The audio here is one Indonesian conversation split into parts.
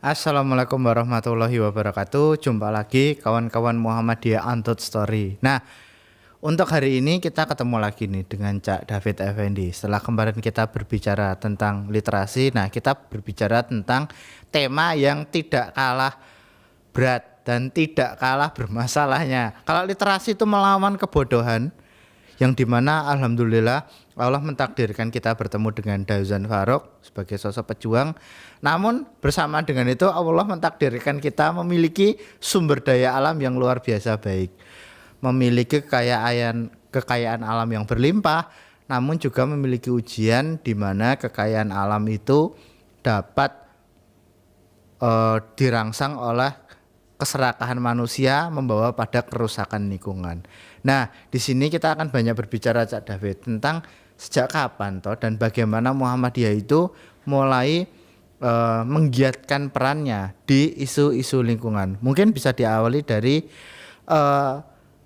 Assalamualaikum warahmatullahi wabarakatuh. Jumpa lagi kawan-kawan Muhammadiyah Untold Story. Nah, untuk hari ini kita ketemu lagi nih dengan Cak David Effendi. Setelah kemarin kita berbicara tentang literasi, nah kita berbicara tentang tema yang tidak kalah berat dan tidak kalah bermasalahnya. Kalau literasi itu melawan kebodohan, yang dimana alhamdulillah Allah mentakdirkan kita bertemu dengan Dauzan Faruk sebagai sosok pejuang. Namun bersama dengan itu Allah mentakdirkan kita memiliki sumber daya alam yang luar biasa baik, memiliki kekayaan alam yang berlimpah, namun juga memiliki ujian di mana kekayaan alam itu dapat dirangsang oleh keserakahan manusia membawa pada kerusakan lingkungan. Nah, di sini kita akan banyak berbicara Cak David tentang sejak kapan toh dan bagaimana Muhammadiyah itu mulai menggiatkan perannya di isu-isu lingkungan. Mungkin bisa diawali dari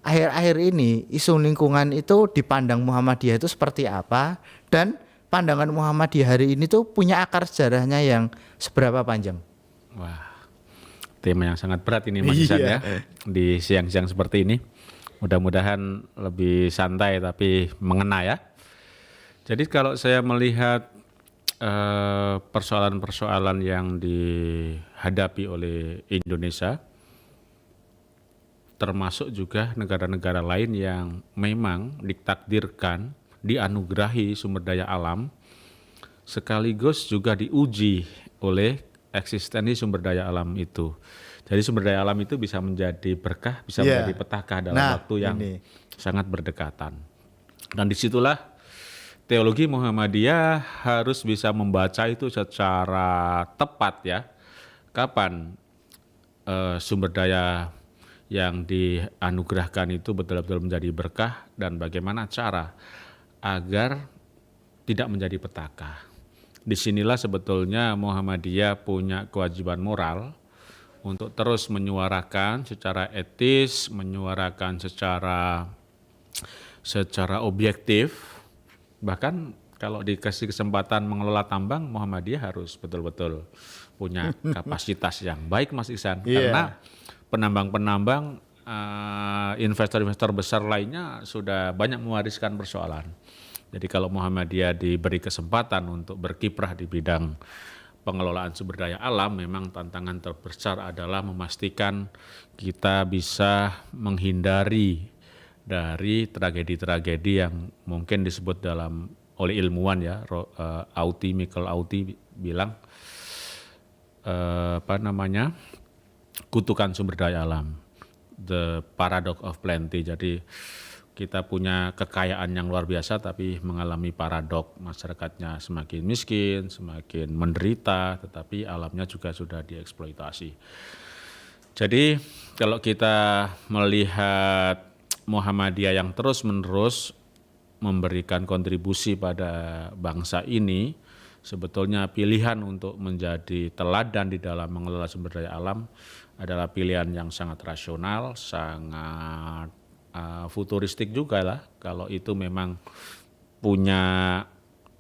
akhir-akhir ini isu lingkungan itu dipandang Muhammadiyah itu seperti apa, dan pandangan Muhammadiyah hari ini tuh punya akar sejarahnya yang seberapa panjang. Wah, tema yang sangat berat ini Mas Isan ya, di siang-siang seperti ini. Mudah-mudahan lebih santai tapi mengena ya. Jadi kalau saya melihat persoalan-persoalan yang dihadapi oleh Indonesia, termasuk juga negara-negara lain yang memang ditakdirkan, dianugerahi sumber daya alam, sekaligus juga diuji oleh eksistensi sumber daya alam itu. Jadi sumber daya alam itu bisa menjadi berkah, bisa menjadi petaka dalam waktu yang sangat berdekatan. Dan disitulah teologi Muhammadiyah harus bisa membaca itu secara tepat ya. Kapan sumber daya yang dianugerahkan itu betul-betul menjadi berkah, dan bagaimana cara agar tidak menjadi petaka. Disinilah sebetulnya Muhammadiyah punya kewajiban moral untuk terus menyuarakan secara etis, menyuarakan secara objektif. Bahkan kalau dikasih kesempatan mengelola tambang, Muhammadiyah harus betul-betul punya kapasitas yang baik Mas Ihsan. Karena penambang-penambang, investor-investor besar lainnya sudah banyak mewariskan persoalan. Jadi kalau Muhammadiyah diberi kesempatan untuk berkiprah di bidang pengelolaan sumber daya alam, memang tantangan terbesar adalah memastikan kita bisa menghindari dari tragedi-tragedi yang mungkin disebut oleh ilmuwan ya, Michael Auty bilang kutukan sumber daya alam, the paradox of plenty. Jadi kita punya kekayaan yang luar biasa tapi mengalami paradok, masyarakatnya semakin miskin, semakin menderita, tetapi alamnya juga sudah dieksploitasi. Jadi kalau kita melihat Muhammadiyah yang terus-menerus memberikan kontribusi pada bangsa ini, sebetulnya pilihan untuk menjadi teladan di dalam mengelola sumber daya alam adalah pilihan yang sangat rasional, sangat futuristik juga lah, kalau itu memang punya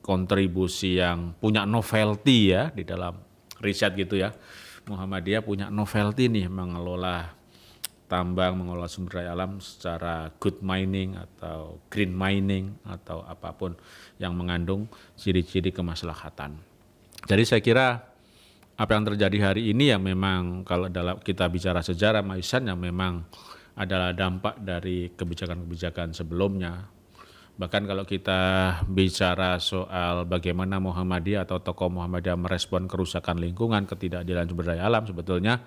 kontribusi yang punya novelty ya di dalam riset gitu ya. Muhammadiyah punya novelty nih mengelola tambang, mengelola sumber daya alam secara good mining atau green mining atau apapun yang mengandung ciri-ciri kemaslahatan. Jadi saya kira apa yang terjadi hari ini ya memang kalau dalam kita bicara sejarah Maisan yang memang adalah dampak dari kebijakan-kebijakan sebelumnya. Bahkan kalau kita bicara soal bagaimana Muhammadiyah atau tokoh Muhammadiyah merespon kerusakan lingkungan, ketidakadilan sumber daya alam, sebetulnya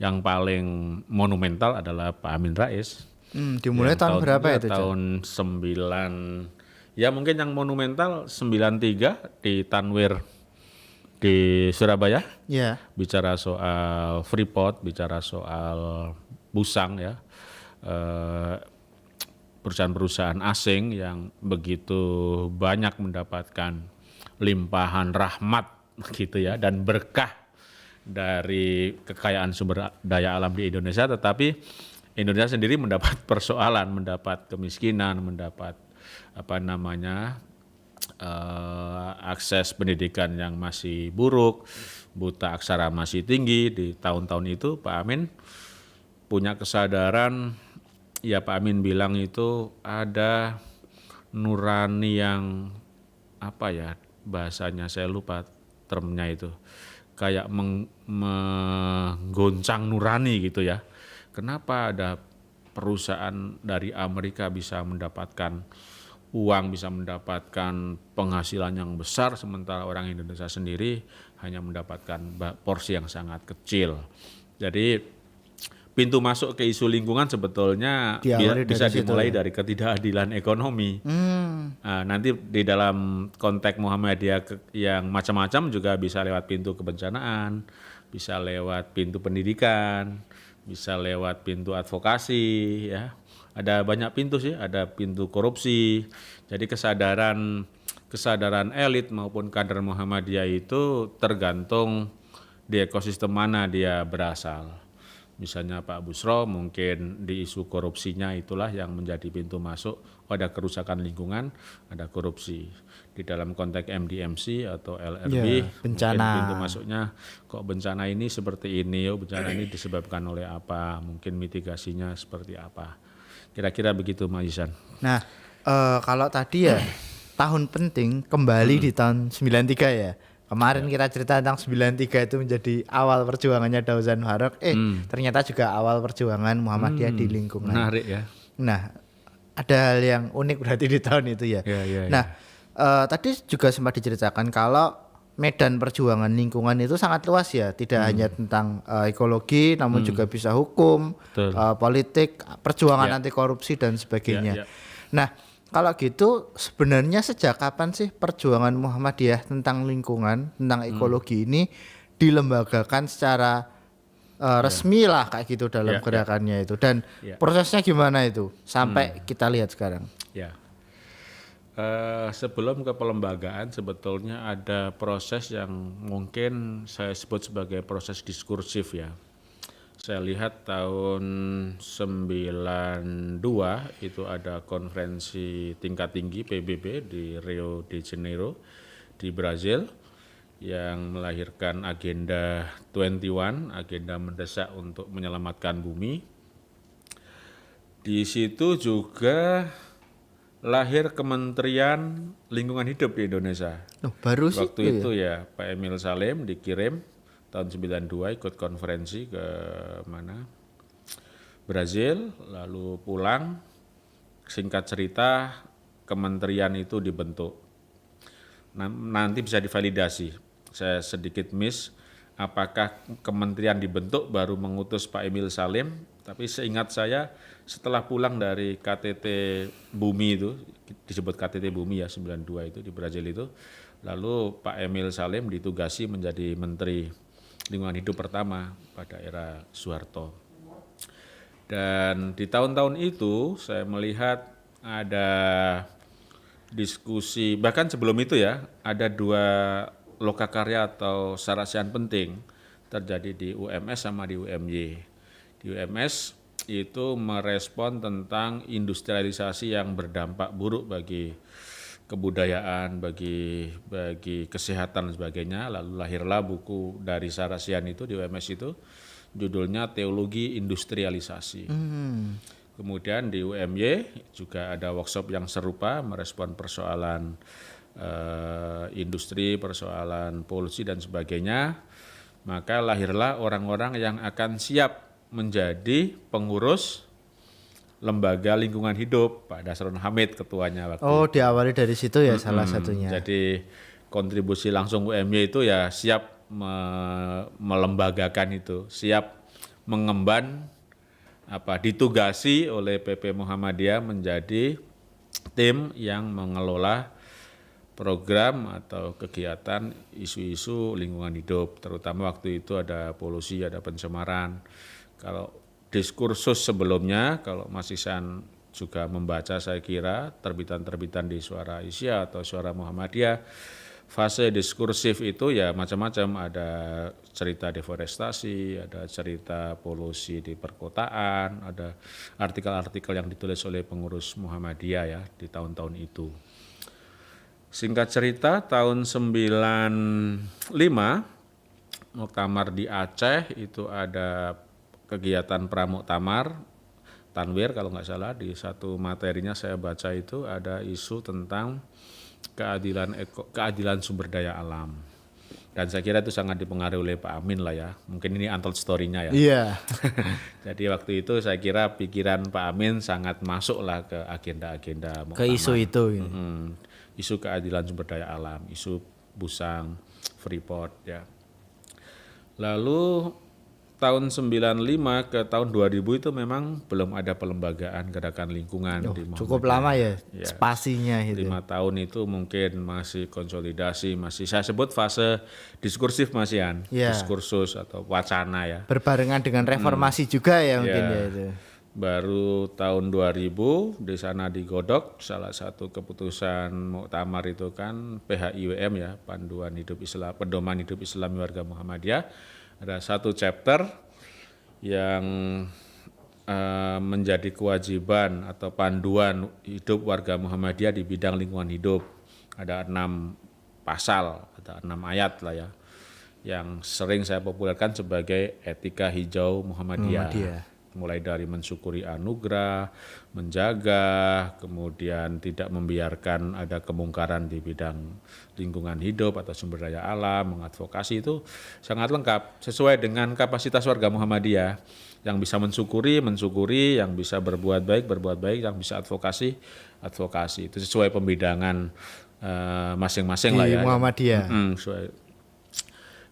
yang paling monumental adalah Pak Amin Rais. Dimulai tahun berapa itu? Tahun 9, ya mungkin yang monumental 93 di Tanwir di Surabaya. Bicara soal Freeport, bicara soal Busang ya. Perusahaan-perusahaan asing yang begitu banyak mendapatkan limpahan rahmat gitu ya dan berkah dari kekayaan sumber daya alam di Indonesia, tetapi Indonesia sendiri mendapat persoalan, mendapat kemiskinan, mendapat akses pendidikan yang masih buruk, buta aksara masih tinggi di tahun-tahun itu, Pak Amin punya kesadaran, ya Pak Amin bilang itu ada nurani yang apa ya bahasanya saya lupa termnya itu, kayak menggoncang nurani gitu ya. Kenapa ada perusahaan dari Amerika bisa mendapatkan uang, bisa mendapatkan penghasilan yang besar, sementara orang Indonesia sendiri hanya mendapatkan porsi yang sangat kecil. Jadi pintu masuk ke isu lingkungan sebetulnya Diawali bisa dari situ dimulai ya? dari ketidakadilan ekonomi. Nanti di dalam konteks Muhammadiyah yang macam-macam juga bisa lewat pintu kebencanaan, bisa lewat pintu pendidikan, bisa lewat pintu advokasi, ya. Ada banyak pintu sih, ada pintu korupsi. Jadi kesadaran elit maupun kader Muhammadiyah itu tergantung di ekosistem mana dia berasal. Misalnya Pak Busro mungkin di isu korupsinya itulah yang menjadi pintu masuk. Ada kerusakan lingkungan, ada korupsi. Di dalam konteks MDMC atau LRB, Ya, bencana. mungkin pintu masuknya kok bencana ini seperti ini, bencana ini disebabkan oleh apa, mungkin mitigasinya seperti apa. Kira-kira begitu Mas Isan. Nah, kalau tadi ya tahun penting kembali di tahun 93 ya. Kemarin kita cerita tentang 93 itu menjadi awal perjuangannya Dauzan Muharraq. Ternyata juga awal perjuangan Muhammadiyah di lingkungan. Menarik ya. Nah, ada hal yang unik berarti di tahun itu ya. Ya. Nah, tadi juga sempat diceritakan kalau medan perjuangan lingkungan itu sangat luas ya, tidak hanya tentang ekologi, namun juga bisa hukum, politik, perjuangan anti korupsi dan sebagainya. Ya. Nah, kalau gitu sebenarnya sejak kapan sih perjuangan Muhammadiyah tentang lingkungan, tentang ekologi ini dilembagakan secara resmi lah kayak gitu dalam gerakannya itu, dan prosesnya gimana itu sampai kita lihat sekarang? Ya. Sebelum ke pelembagaan sebetulnya ada proses yang mungkin saya sebut sebagai proses diskursif ya. Saya lihat tahun 92 itu ada konferensi tingkat tinggi PBB di Rio de Janeiro di Brazil yang melahirkan agenda 21, agenda mendesak untuk menyelamatkan bumi. Di situ juga lahir Kementerian Lingkungan Hidup di Indonesia. Baru sih. Waktu itu ya Pak Emil Salim dikirim tahun 92 ikut konferensi ke mana? Brazil, lalu pulang, singkat cerita kementerian itu dibentuk. Nanti bisa divalidasi. Saya sedikit miss apakah kementerian dibentuk baru mengutus Pak Emil Salim, tapi seingat saya setelah pulang dari KTT Bumi itu, disebut KTT Bumi ya 92 itu di Brazil itu, lalu Pak Emil Salim ditugasi menjadi Menteri Lingkungan Hidup pertama pada era Soeharto. Dan di tahun-tahun itu saya melihat ada diskusi, bahkan sebelum itu ya, ada dua lokakarya atau sarasian penting terjadi di UMS sama di UMY. Di UMS itu merespon tentang industrialisasi yang berdampak buruk bagi kebudayaan, bagi kesehatan dan sebagainya. Lalu lahirlah buku dari sarasian itu di UMS itu, judulnya Teologi Industrialisasi. Kemudian di UMY juga ada workshop yang serupa merespon persoalan industri, persoalan polusi dan sebagainya. Maka lahirlah orang-orang yang akan siap menjadi pengurus Lembaga Lingkungan Hidup, Pak Dasron Hamid ketuanya waktu itu. Diawali dari situ ya salah satunya. Jadi kontribusi langsung UMY itu ya siap melembagakan itu, siap mengemban ditugasi oleh PP Muhammadiyah menjadi tim yang mengelola program atau kegiatan isu-isu lingkungan hidup, terutama waktu itu ada polusi, ada pencemaran. Kalau diskursus sebelumnya, kalau Mas Ihsan juga membaca saya kira terbitan-terbitan di Suara Isya atau Suara Muhammadiyah, fase diskursif itu ya macam-macam, ada cerita deforestasi, ada cerita polusi di perkotaan, ada artikel-artikel yang ditulis oleh pengurus Muhammadiyah ya di tahun-tahun itu. Singkat cerita tahun 95 muktamar di Aceh itu ada kegiatan pramuktamar Tanwir kalau nggak salah, di satu materinya saya baca itu ada isu tentang keadilan sumber daya alam. Dan saya kira itu sangat dipengaruhi oleh Pak Amin lah ya. Mungkin ini untold story-nya ya. Iya. Jadi waktu itu saya kira pikiran Pak Amin sangat masuk lah ke agenda-agenda Ke isu itu. Isu keadilan sumber daya alam, isu Busang, Freeport ya. Lalu tahun 95 ke tahun 2000 itu memang belum ada pelembagaan gerakan lingkungan di Muhammadiyah. Cukup lama ya spasinya itu. 5 tahun itu mungkin masih konsolidasi, masih saya sebut fase diskursif masihan, diskursus atau wacana ya. Berbarengan dengan reformasi juga ya mungkin ya itu. Baru tahun 2000 di sana digodok salah satu keputusan muktamar itu kan PHIWM ya, Panduan Hidup Islam, Pedoman Hidup Islam Warga Muhammadiyah. Ada satu chapter yang menjadi kewajiban atau panduan hidup warga Muhammadiyah di bidang lingkungan hidup. Ada 6 pasal, ada 6 ayat lah ya, yang sering saya populerkan sebagai etika hijau Muhammadiyah. Mulai dari mensyukuri anugerah, menjaga, kemudian tidak membiarkan ada kemungkaran di bidang lingkungan hidup atau sumber daya alam, mengadvokasi, itu sangat lengkap sesuai dengan kapasitas warga Muhammadiyah. Yang bisa mensyukuri, yang bisa berbuat baik, yang bisa advokasi. Itu sesuai pembidangan masing-masing lah ya. Di Muhammadiyah.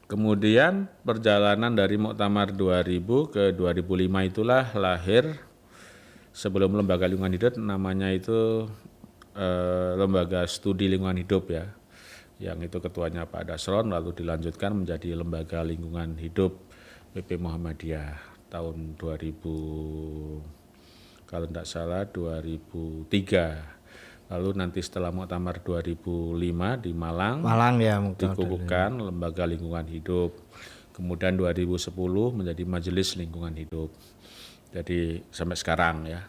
Kemudian perjalanan dari Muktamar 2000 ke 2005 itulah lahir, sebelum Lembaga Lingkungan Hidup namanya itu Lembaga Studi Lingkungan Hidup ya, yang itu ketuanya Pak Dasron, lalu dilanjutkan menjadi Lembaga Lingkungan Hidup PP Muhammadiyah tahun 2000, kalau tidak salah 2003. Lalu nanti setelah Muktamar 2005 di Malang ya, dikukuhkan Lembaga Lingkungan Hidup. Kemudian 2010 menjadi Majelis Lingkungan Hidup. Jadi sampai sekarang ya.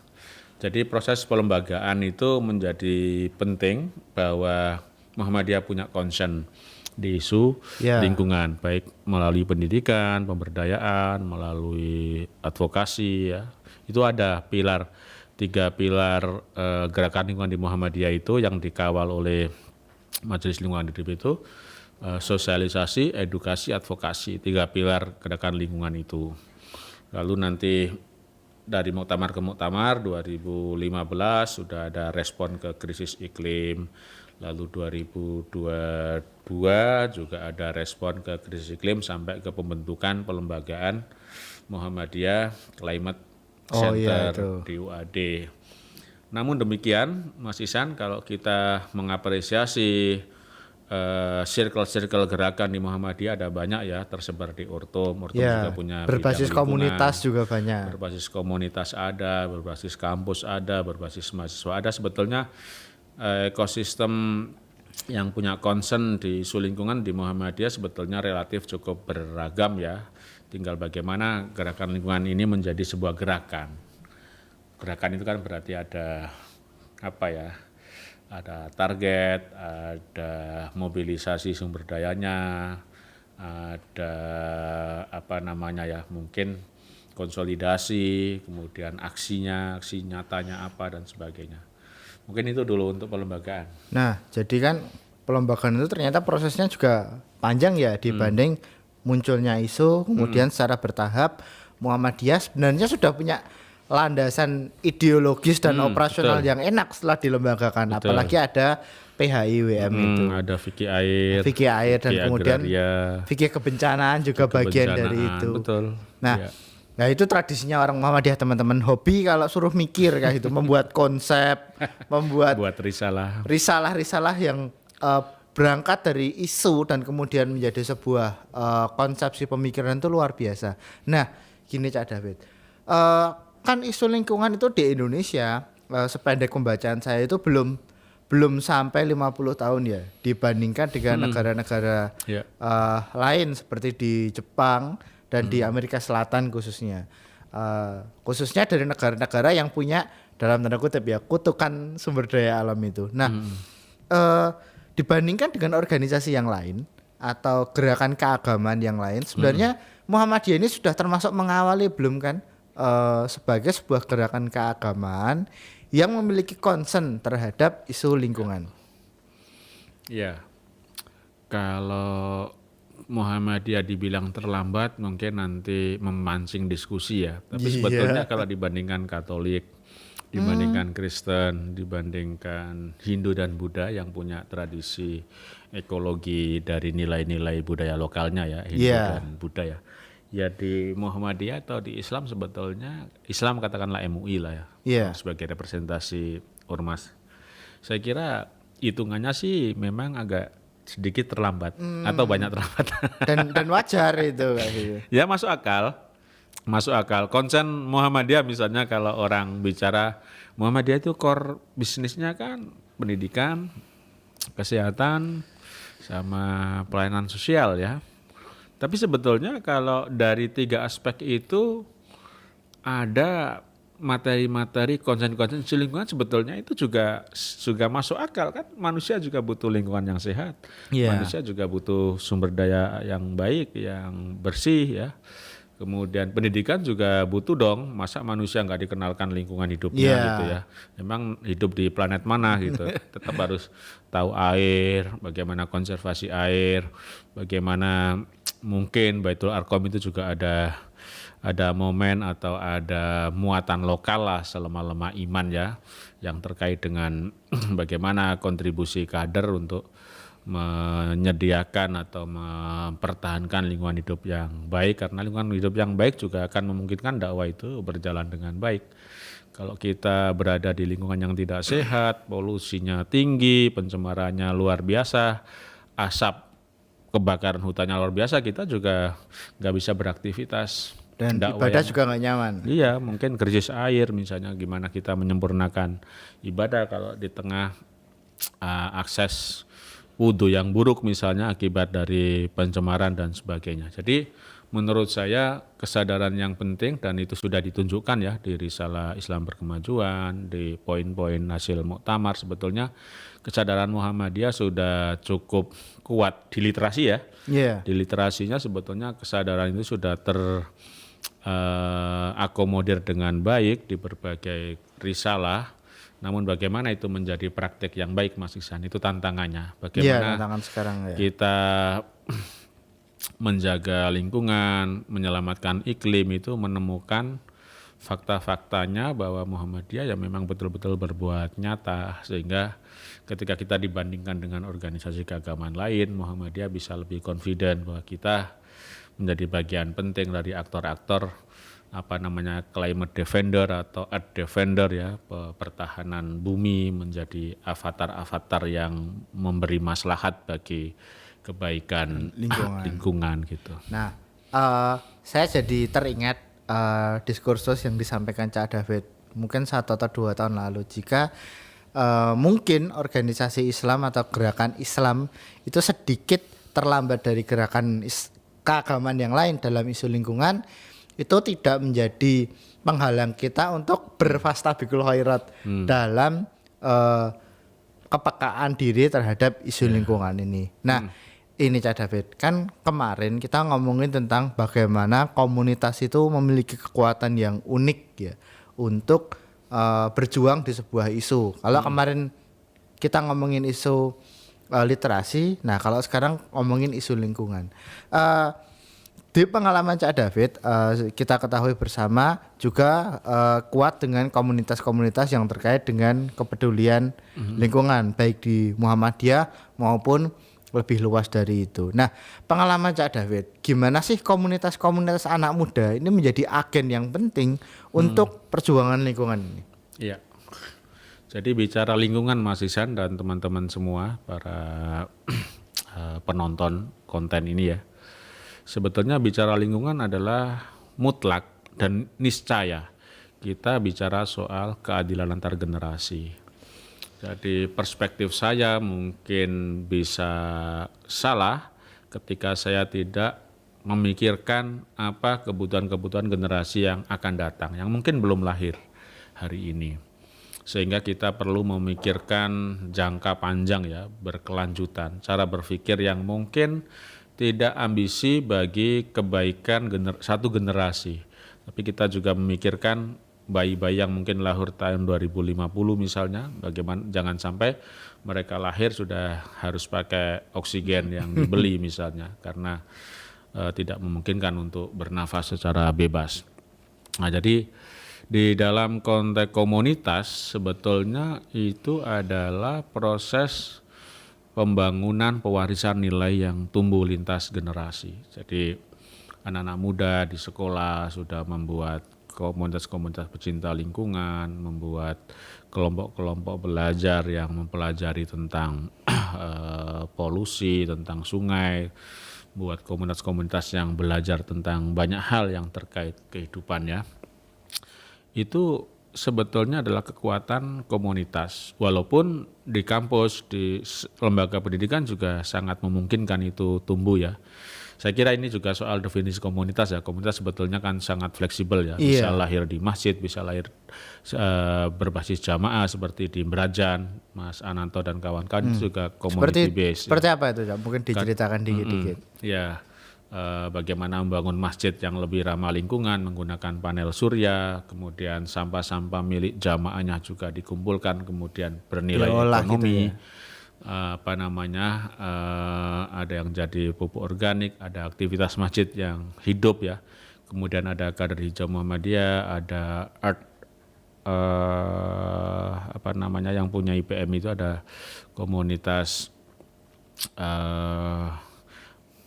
Jadi proses pelembagaan itu menjadi penting, bahwa Muhammadiyah punya concern di isu lingkungan, baik melalui pendidikan, pemberdayaan, melalui advokasi ya. Itu ada 3 pilar gerakan lingkungan di Muhammadiyah itu yang dikawal oleh Majelis Lingkungan Hidup itu, sosialisasi, edukasi, advokasi, 3 pilar gerakan lingkungan itu. Lalu nanti dari muktamar ke muktamar 2015 sudah ada respon ke krisis iklim, lalu 2022 juga ada respon ke krisis iklim sampai ke pembentukan pelembagaan Muhammadiyah Climate Center di UAD. Namun demikian Mas Ihsan, kalau kita mengapresiasi circle-circle gerakan di Muhammadiyah ada banyak ya, tersebar di Ortum juga punya berbasis komunitas juga banyak. Berbasis komunitas ada, berbasis kampus ada, berbasis mahasiswa ada. Sebetulnya ekosistem yang punya concern di isu lingkungan di Muhammadiyah sebetulnya relatif cukup beragam ya. Tinggal bagaimana gerakan lingkungan ini menjadi sebuah gerakan. Gerakan itu kan berarti ada ada target, ada mobilisasi sumber dayanya, ada mungkin konsolidasi, kemudian aksi nyatanya apa dan sebagainya. Mungkin itu dulu untuk pelembagaan. Nah, jadi kan pelembagaan itu ternyata prosesnya juga panjang ya dibanding munculnya isu, kemudian secara bertahap Muhammadiyah sebenarnya sudah punya landasan ideologis dan operasional yang enak setelah dilembagakan. Apalagi ada PHIWM itu. Ada Fikih Air dan kemudian Fikih Kebencanaan juga bagian dari itu. Betul. Nah itu tradisinya orang Muhammadiyah, teman-teman, hobi kalau suruh mikir kayak gitu, membuat konsep, membuat risalah yang berangkat dari isu dan kemudian menjadi sebuah konsepsi pemikiran itu luar biasa. Nah, gini Cak David, kan isu lingkungan itu di Indonesia sependek pembacaan saya itu belum sampai 50 tahun ya, dibandingkan dengan negara-negara lain seperti di Jepang dan di Amerika Selatan khususnya. Khususnya dari negara-negara yang punya dalam tanda kutip ya kutukan sumber daya alam itu. Nah, dibandingkan dengan organisasi yang lain atau gerakan keagamaan yang lain, sebenarnya Muhammadiyah ini sudah termasuk mengawali belum kan sebagai sebuah gerakan keagamaan yang memiliki concern terhadap isu lingkungan. Ya, kalau Muhammadiyah dibilang terlambat mungkin nanti memancing diskusi ya. Tapi sebetulnya kalau dibandingkan Katolik, dibandingkan Kristen, dibandingkan Hindu dan Buddha yang punya tradisi ekologi dari nilai-nilai budaya lokalnya ya, Hindu dan Buddha ya. Ya di Muhammadiyah atau di Islam sebetulnya, Islam katakanlah MUI lah ya, sebagai representasi ormas. Saya kira hitungannya sih memang agak sedikit terlambat atau banyak terlambat. dan wajar itu Kak. Ya masuk akal. Konsen Muhammadiyah misalnya kalau orang bicara Muhammadiyah itu core bisnisnya kan pendidikan, kesehatan, sama pelayanan sosial ya. Tapi sebetulnya kalau dari 3 aspek itu ada materi-materi konsen-konsen lingkungan sebetulnya itu juga masuk akal kan. Manusia juga butuh lingkungan yang sehat. Manusia juga butuh sumber daya yang baik, yang bersih ya. Kemudian pendidikan juga butuh dong, masa manusia nggak dikenalkan lingkungan hidupnya gitu ya. Memang hidup di planet mana gitu, tetap harus tahu air, bagaimana konservasi air, bagaimana mungkin Baitul Arqam itu juga ada momen atau ada muatan lokal lah selemah-lemah iman ya, yang terkait dengan bagaimana kontribusi kader untuk menyediakan atau mempertahankan lingkungan hidup yang baik, karena lingkungan hidup yang baik juga akan memungkinkan dakwah itu berjalan dengan baik. Kalau kita berada di lingkungan yang tidak sehat, polusinya tinggi, pencemarannya luar biasa, asap kebakaran hutannya luar biasa, kita juga nggak bisa beraktivitas. Dan ibadah juga nggak nyaman. Iya, mungkin krisis air misalnya, gimana kita menyempurnakan ibadah kalau di tengah akses wudhu yang buruk misalnya akibat dari pencemaran dan sebagainya. Jadi menurut saya kesadaran yang penting, dan itu sudah ditunjukkan ya di Risalah Islam Berkemajuan, di poin-poin hasil muktamar, sebetulnya kesadaran Muhammadiyah sudah cukup kuat di literasi ya. Di literasinya sebetulnya kesadaran itu sudah akomodir dengan baik di berbagai risalah. Namun bagaimana itu menjadi praktek yang baik Mas Iksan, itu tantangannya. Bagaimana tantangan sekarang ya. Kita menjaga lingkungan, menyelamatkan iklim, itu menemukan fakta-faktanya bahwa Muhammadiyah ya memang betul-betul berbuat nyata, sehingga ketika kita dibandingkan dengan organisasi keagamaan lain, Muhammadiyah bisa lebih confident bahwa kita menjadi bagian penting dari aktor-aktor climate defender atau earth defender ya, pertahanan bumi, menjadi avatar-avatar yang memberi maslahat bagi kebaikan lingkungan gitu. Nah, saya jadi teringat diskursus yang disampaikan Cak David mungkin 1 atau 2 tahun lalu, jika mungkin organisasi Islam atau gerakan Islam itu sedikit terlambat dari gerakan keagamaan yang lain dalam isu lingkungan, itu tidak menjadi penghalang kita untuk berfastabikul khairat dalam kepekaan diri terhadap isu lingkungan ini. Nah, ini Cak David, kan kemarin kita ngomongin tentang bagaimana komunitas itu memiliki kekuatan yang unik ya untuk berjuang di sebuah isu. Kalau kemarin kita ngomongin isu literasi, nah kalau sekarang ngomongin isu lingkungan. Di pengalaman Cak David, kita ketahui bersama juga kuat dengan komunitas-komunitas yang terkait dengan kepedulian lingkungan, baik di Muhammadiyah maupun lebih luas dari itu. Nah, pengalaman Cak David, gimana sih komunitas-komunitas anak muda ini menjadi agen yang penting untuk perjuangan lingkungan ini? Iya. Jadi bicara lingkungan Mas Ihsan dan teman-teman semua, para penonton konten ini ya, sebetulnya bicara lingkungan adalah mutlak dan niscaya kita bicara soal keadilan antar generasi. Jadi perspektif saya mungkin bisa salah ketika saya tidak memikirkan apa kebutuhan-kebutuhan generasi yang akan datang, yang mungkin belum lahir hari ini. Sehingga kita perlu memikirkan jangka panjang ya, berkelanjutan, cara berpikir yang mungkin tidak ambisi bagi kebaikan satu generasi, tapi kita juga memikirkan bayi-bayi yang mungkin lahir tahun 2050 misalnya, bagaimana jangan sampai mereka lahir sudah harus pakai oksigen yang dibeli misalnya, karena tidak memungkinkan untuk bernafas secara bebas. Nah, jadi di dalam konteks komunitas sebetulnya itu adalah proses pembangunan pewarisan nilai yang tumbuh lintas generasi. Jadi anak-anak muda di sekolah sudah membuat komunitas-komunitas pecinta lingkungan, membuat kelompok-kelompok belajar yang mempelajari tentang polusi, tentang sungai, buat komunitas-komunitas yang belajar tentang banyak hal yang terkait kehidupan ya. Itu sebetulnya adalah kekuatan komunitas. Walaupun di kampus, di lembaga pendidikan juga sangat memungkinkan itu tumbuh ya. Saya kira ini juga soal definisi komunitas ya. Komunitas sebetulnya kan sangat fleksibel ya. Bisa lahir di masjid, bisa lahir berbasis jamaah seperti di Merajan, Mas Ananto dan kawan-kawan itu juga community based. Seperti apa itu, mungkin diceritakan dikit-dikit. Ya. Bagaimana membangun masjid yang lebih ramah lingkungan menggunakan panel surya, kemudian sampah-sampah milik jamaahnya juga dikumpulkan kemudian bernilai ekonomi, gitu ya. Ada yang jadi pupuk organik, ada aktivitas masjid yang hidup ya, kemudian ada kader hijau Muhammadiyah, ada art yang punya IPM itu ada komunitas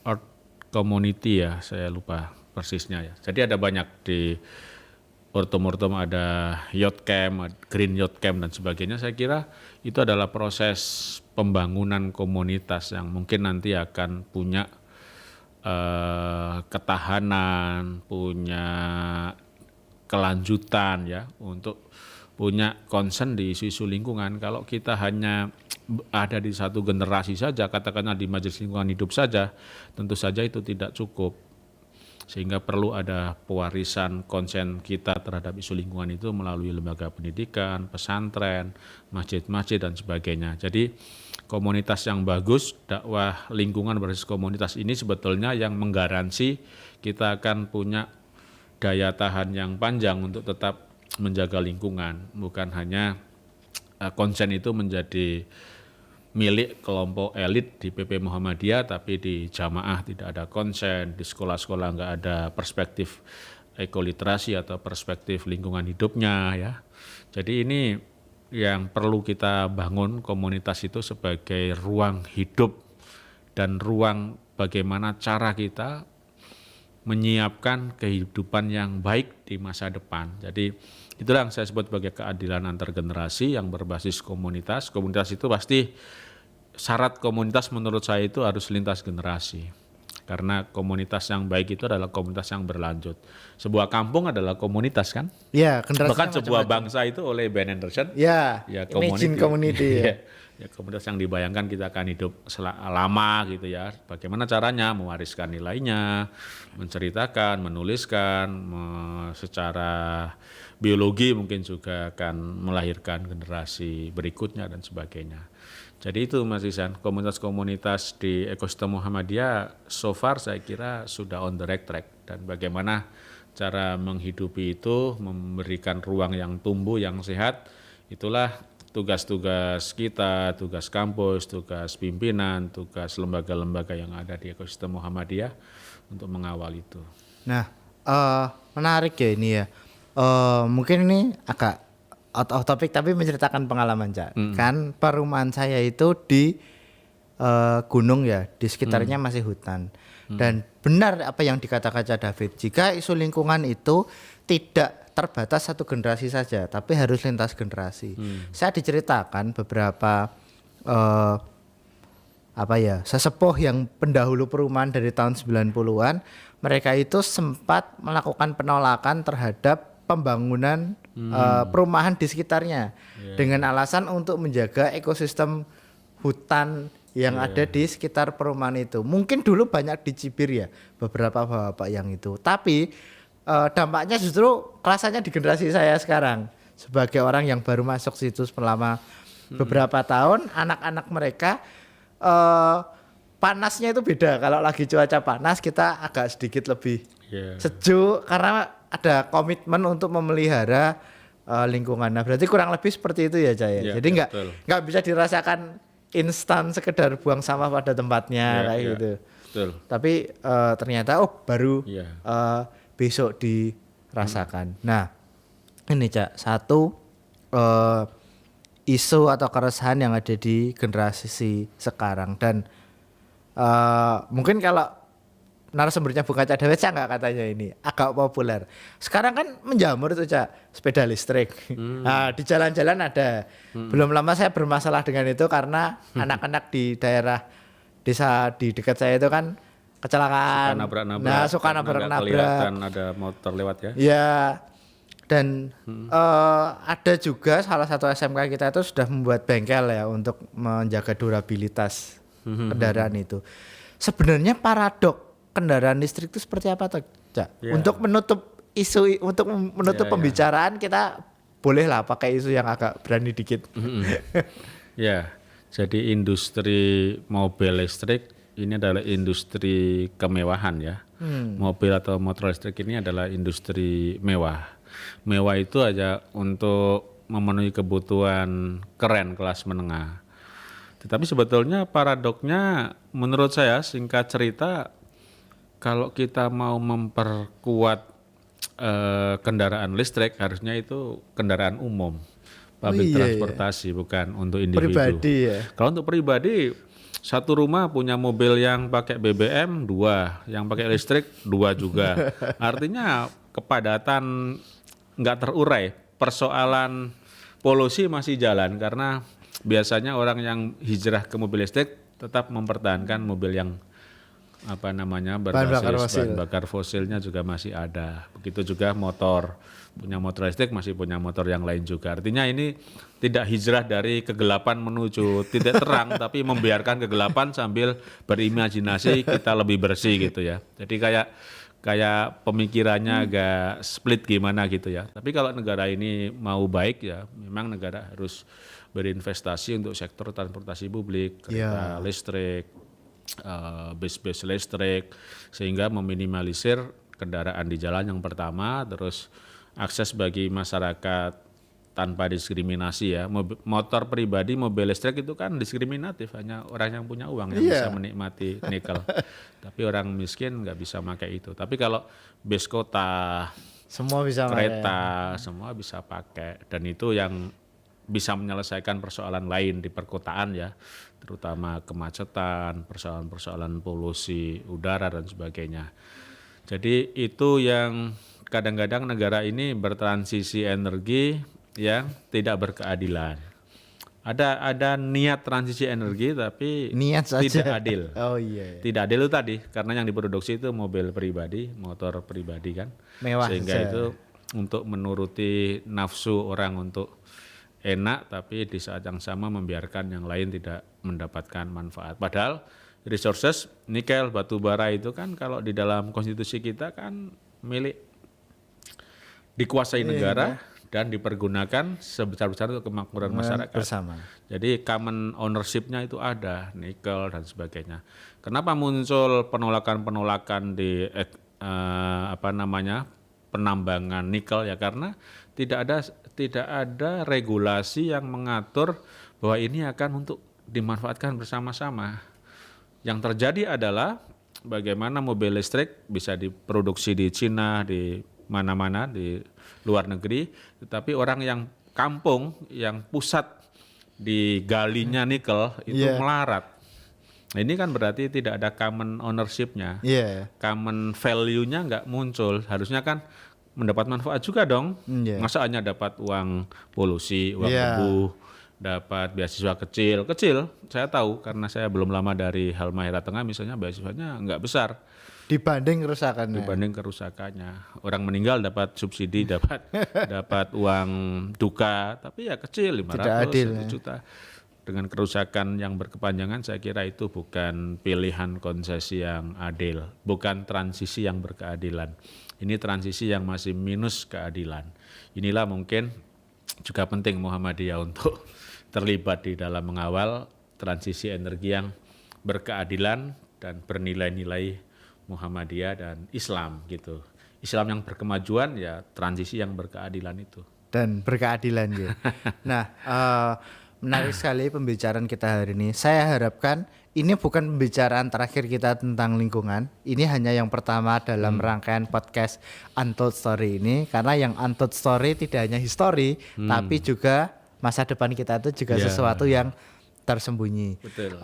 art community ya, saya lupa persisnya ya. Jadi ada banyak di Ortom ada yacht camp, green yacht camp dan sebagainya. Saya kira itu adalah proses pembangunan komunitas yang mungkin nanti akan punya ketahanan, punya kelanjutan ya, untuk punya concern di isu-isu lingkungan. Kalau kita hanya ada di satu generasi saja, katakanlah di Majelis Lingkungan Hidup saja, tentu saja itu tidak cukup. Sehingga perlu ada pewarisan konsen kita terhadap isu lingkungan itu melalui lembaga pendidikan, pesantren, masjid-masjid dan sebagainya. Jadi komunitas yang bagus, dakwah lingkungan berbasis komunitas ini sebetulnya yang menggaransi kita akan punya daya tahan yang panjang untuk tetap menjaga lingkungan, bukan hanya konsen itu menjadi milik kelompok elit di PP Muhammadiyah, tapi di jamaah tidak ada konsen, di sekolah-sekolah nggak ada perspektif ekoliterasi atau perspektif lingkungan hidupnya ya. Jadi ini yang perlu kita bangun komunitas itu sebagai ruang hidup dan ruang bagaimana cara kita menyiapkan kehidupan yang baik di masa depan. Jadi itulah yang saya sebut sebagai keadilan antar generasi yang berbasis komunitas. Komunitas itu pasti syarat komunitas menurut saya itu harus lintas generasi. Karena komunitas yang baik itu adalah komunitas yang berlanjut. Sebuah kampung adalah komunitas kan? Ya, generasi. Bahkan sebuah bangsa itu oleh Ben Anderson. Ya, community. Community ya. Ya, komunitas yang dibayangkan kita akan hidup lama gitu ya. Bagaimana caranya mewariskan nilainya, menceritakan, menuliskan, secara biologi mungkin juga akan melahirkan generasi berikutnya dan sebagainya. Jadi itu Mas Ihsan, komunitas-komunitas di ekosistem Muhammadiyah so far saya kira sudah on the right track. Dan bagaimana cara menghidupi itu, memberikan ruang yang tumbuh, yang sehat, itulah tugas-tugas kita, tugas kampus, tugas pimpinan, tugas lembaga-lembaga yang ada di ekosistem Muhammadiyah untuk mengawal itu. Nah, menarik ya ini ya. Mungkin ini agak out of topic tapi menceritakan pengalaman Cak. Kan perumahan saya itu di gunung ya, di sekitarnya masih hutan. Dan benar apa yang dikatakan Cak David, jika isu lingkungan itu tidak terbatas satu generasi saja, tapi harus lintas generasi. Saya diceritakan beberapa sesepuh yang pendahulu perumahan dari tahun 90-an, mereka itu sempat melakukan penolakan terhadap pembangunan perumahan di sekitarnya dengan alasan untuk menjaga ekosistem hutan yang ada di sekitar perumahan itu. Mungkin dulu banyak dicibir ya beberapa bapak yang itu, tapi dampaknya justru rasanya di generasi saya sekarang. sebagai orang yang baru masuk situ selama beberapa tahun, anak-anak mereka panasnya itu beda. Kalau lagi cuaca panas kita agak sedikit lebih sejuk karena ada komitmen untuk memelihara lingkungan. Nah, berarti kurang lebih seperti itu ya, Caya. Ya, Jadi nggak bisa dirasakan instan sekedar buang sampah pada tempatnya kayak gitu. Betul. Tapi ternyata baru besok dirasakan. Nah, ini Cak, satu isu atau keresahan yang ada di generasi sekarang dan mungkin kalau narasumbernya bukan Cak Dawet, saya nggak katanya ini agak populer. Sekarang kan menjamur tuh Cak, sepeda listrik. Nah, di jalan-jalan ada. Belum lama saya bermasalah dengan itu karena anak-anak di daerah desa di dekat saya itu kan kecelakaan. Suka nabrak-nabrak. Ada motor lewat ya. Ya. Dan ada juga salah satu SMK kita itu sudah membuat bengkel ya untuk menjaga durabilitas kendaraan itu. Sebenarnya paradok kendaraan listrik itu seperti apa tuh, Cak? Untuk menutup isu, untuk menutup pembicaraan kita bolehlah pakai isu yang agak berani dikit. Ya, jadi industri mobil listrik ini adalah industri kemewahan ya. Mobil atau motor listrik ini adalah industri mewah. Mewah itu aja untuk memenuhi kebutuhan keren kelas menengah. Tetapi sebetulnya paradoknya menurut saya, singkat cerita, kalau kita mau memperkuat kendaraan listrik harusnya itu kendaraan umum, public transportasi, bukan untuk individu. Pribadi ya. Kalau untuk pribadi, satu rumah punya mobil yang pakai BBM 2, yang pakai listrik 2 juga. Artinya kepadatan nggak terurai, persoalan polusi masih jalan karena biasanya orang yang hijrah ke mobil listrik tetap mempertahankan mobil yang berbasis bahan bakar fosilnya juga masih ada. Begitu juga motor, punya motor listrik masih punya motor yang lain juga. Artinya ini tidak hijrah dari kegelapan menuju titik terang, tapi membiarkan kegelapan sambil berimajinasi kita lebih bersih gitu ya. Jadi kayak pemikirannya agak split gimana gitu ya. Tapi kalau negara ini mau baik ya memang negara harus berinvestasi untuk sektor transportasi publik, kereta listrik, bis-bis listrik, sehingga meminimalisir kendaraan di jalan yang pertama, terus akses bagi masyarakat tanpa diskriminasi ya. Motor pribadi, mobil listrik itu kan diskriminatif, hanya orang yang punya uang yang bisa menikmati nikel. Tapi orang miskin nggak bisa pakai itu. Tapi kalau bis kota, semua bisa kereta, semua bisa pakai. Dan itu yang bisa menyelesaikan persoalan lain di perkotaan ya, terutama kemacetan, persoalan-persoalan polusi udara dan sebagainya. Jadi itu yang kadang-kadang negara ini bertransisi energi yang tidak berkeadilan. Ada niat transisi energi tapi tidak adil. Tidak adil itu tadi karena yang diproduksi itu mobil pribadi, motor pribadi kan. Mewah sehingga itu untuk menuruti nafsu orang untuk enak, tapi di saat yang sama membiarkan yang lain tidak mendapatkan manfaat. Padahal resources nikel, batu bara itu kan kalau di dalam konstitusi kita kan milik dikuasai negara dan dipergunakan sebesar-besar untuk kemakmuran masyarakat bersama. Jadi common ownership-nya itu ada, nikel dan sebagainya. Kenapa muncul penolakan-penolakan di penambangan nikel ya, karena tidak ada regulasi yang mengatur bahwa ini akan untuk dimanfaatkan bersama-sama. Yang terjadi adalah bagaimana mobil listrik bisa diproduksi di Cina, di mana-mana di luar negeri, tetapi orang yang kampung, yang pusat digalinya nikel itu melarat. Nah, ini kan berarti tidak ada common ownership-nya, common value-nya nggak muncul. Harusnya kan mendapat manfaat juga dong. Masa hanya dapat uang polusi, uang debu, dapat beasiswa kecil. Saya tahu karena saya belum lama dari Halmahera Tengah misalnya, beasiswanya nggak besar. Dibanding kerusakannya. Orang meninggal dapat subsidi, dapat uang duka, tapi ya kecil, 500 juta. Dengan kerusakan yang berkepanjangan, saya kira itu bukan pilihan konsesi yang adil, bukan transisi yang berkeadilan. Ini transisi yang masih minus keadilan. Inilah mungkin juga penting Muhammadiyah untuk terlibat di dalam mengawal transisi energi yang berkeadilan dan bernilai-nilai Muhammadiyah dan Islam gitu. Islam yang berkemajuan ya transisi yang berkeadilan itu. Dan berkeadilan ya. Nah, menarik sekali pembicaraan kita hari ini. Saya harapkan ini bukan pembicaraan terakhir kita tentang lingkungan. Ini hanya yang pertama dalam rangkaian podcast Untold Story ini. Karena yang Untold Story tidak hanya history, tapi juga masa depan kita itu juga sesuatu yang tersembunyi. Betul.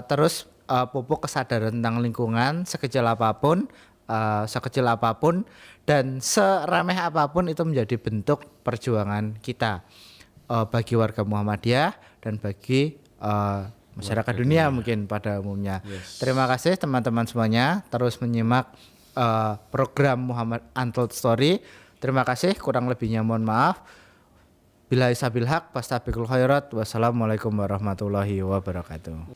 Terus pupuk kesadaran tentang lingkungan sekecil apapun dan seremeh apapun itu menjadi bentuk perjuangan kita bagi warga Muhammadiyah dan bagi masyarakat dunia mungkin pada umumnya. Terima kasih teman-teman semuanya terus menyimak program Muhammad Untold Story. Terima kasih, kurang lebihnya mohon maaf. Billahi sabil haq, fastabiqul khairat. Wassalamualaikum warahmatullahi wabarakatuh.